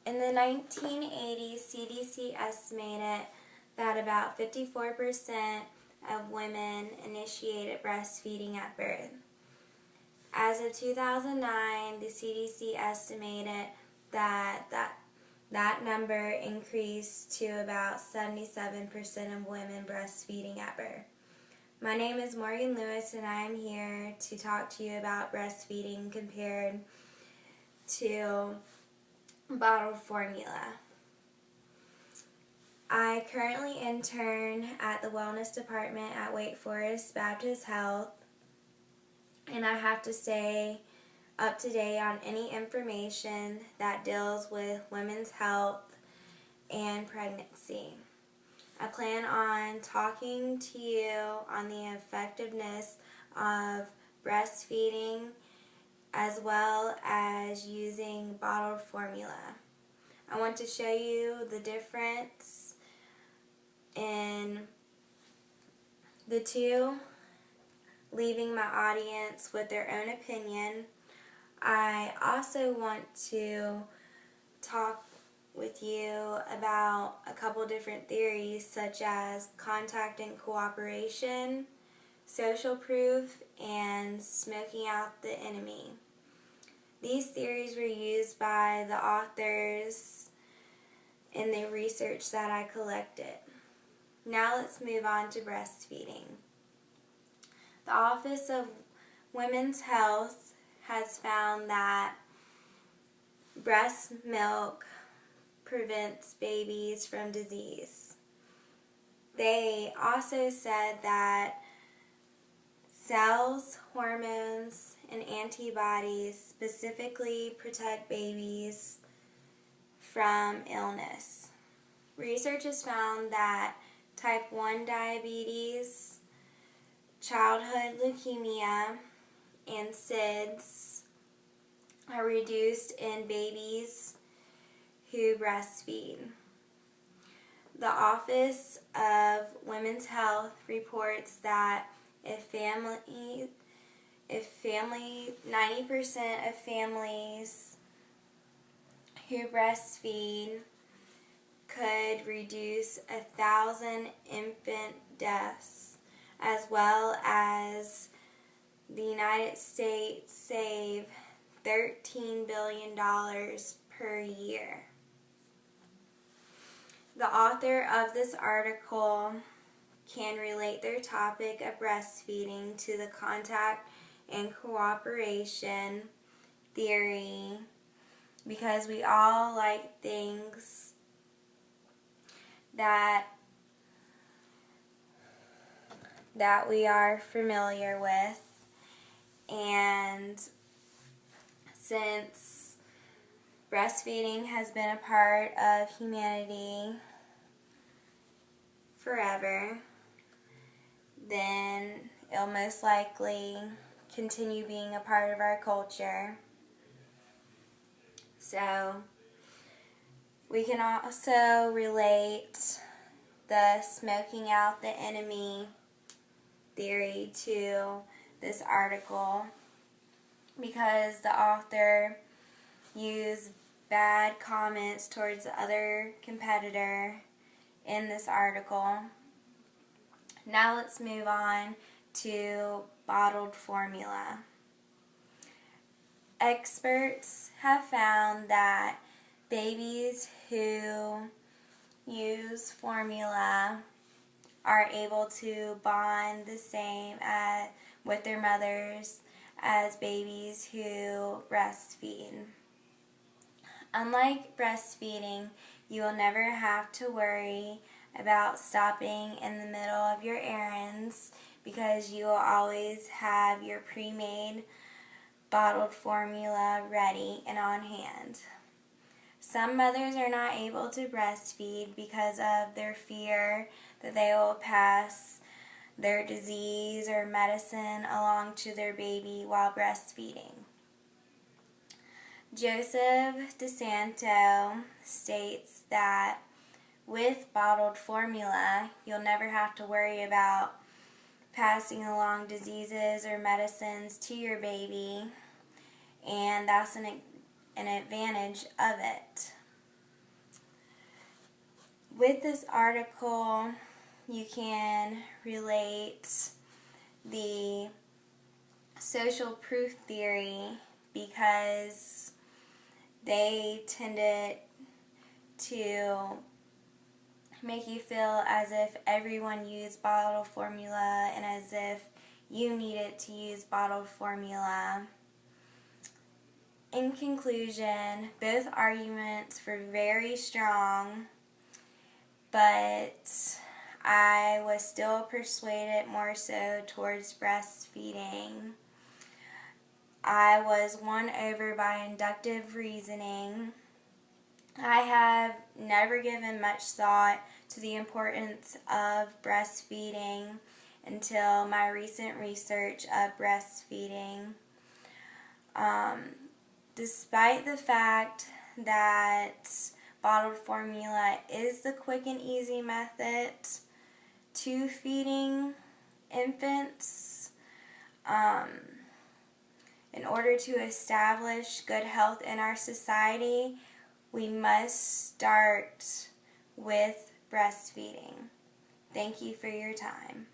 In the 1980s, CDC estimated that about 54% of women initiated breastfeeding at birth. As of 2009, the CDC estimated that number increased to about 77% of women breastfeeding at birth. My name is Morgan Lewis, and I am here to talk to you about breastfeeding compared to bottled formula. I currently intern at the Wellness Department at Wake Forest Baptist Health, and I have to stay up to date on any information that deals with women's health and pregnancy. I plan on talking to you on the effectiveness of breastfeeding as well as using bottled formula. I want to show you the difference in the two, leaving my audience with their own opinion. I also want to talk with you about a couple different theories such as contact and cooperation, social proof, and smoking out the enemy. These theories were used by the authors in the research that I collected. Now let's move on to breastfeeding. The Office of Women's Health has found that breast milk prevents babies from disease. They also said that cells, hormones, and antibodies specifically protect babies from illness. Research has found that type 1 diabetes, childhood leukemia, and SIDS are reduced in babies who breastfeed. The Office of Women's Health reports that if 90% of families who breastfeed could reduce 1,000 infant deaths, as well as the United States save $13 billion per year. The author of this article can relate their topic of breastfeeding to the contact and cooperation theory because we all like things that we are familiar with, and since breastfeeding has been a part of humanity forever, then it'll most likely continue being a part of our culture. So we can also relate the smoking out the enemy theory to this article because the author used bad comments towards the other competitor in this article. Now let's move on to bottled formula. Experts have found that babies who use formula are able to bond the same with their mothers as babies who breastfeed. Unlike breastfeeding, you will never have to worry about stopping in the middle of your errands because you will always have your pre-made bottled formula ready and on hand. Some mothers are not able to breastfeed because of their fear that they will pass their disease or medicine along to their baby while breastfeeding. Joseph DeSanto states that with bottled formula, you'll never have to worry about passing along diseases or medicines to your baby, and that's an advantage of it. with this article, you can relate the social proof theory because they tended to make you feel as if everyone used bottled formula and as if you needed to use bottled formula. In conclusion, both arguments were very strong, but I was still persuaded more so towards breastfeeding. I was won over by inductive reasoning. I have never given much thought to the importance of breastfeeding until my recent research of breastfeeding. Despite the fact that bottled formula is the quick and easy method to feeding infants, in order to establish good health in our society, we must start with breastfeeding. Thank you for your time.